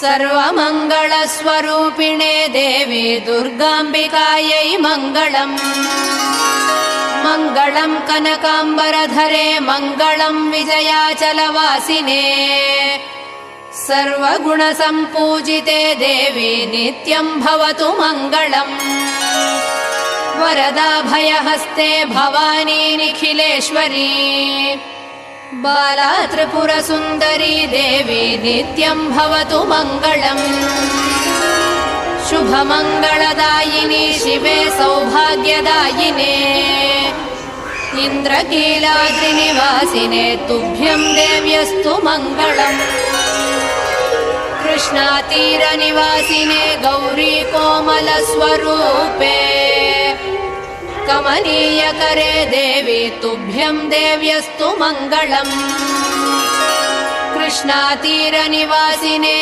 सर्वमङ्गलस्वरूपिणे देवी दुर्गाम्बिकायै मङ्गलम्। मङ्गलम् कनकाम्बरधरे मङ्गलम् विजयाचलवासिने। सर्वगुणसम्पूजिते देवी नित्यम् भवतु मङ्गलम्। वरदाभयहस्ते भवानी निखिलेश्वरी। बाला त्रिपुरसुन्दरी देवी नित्यम् भवतु मङ्गलम्। शुभमङ्गलदायिनी शिवे सौभाग्यदायिने। इन्द्रकीलाद्रिनिवासिने तुभ्यम् देव्यस्तु मङ्गलम्। कृष्णातीरनिवासिने गौरी कोमलस्वरूपे। कमनीयकरे देवी तुभ्यम् देव्यस्तु मङ्गलम्। कृष्णातीरनिवासिने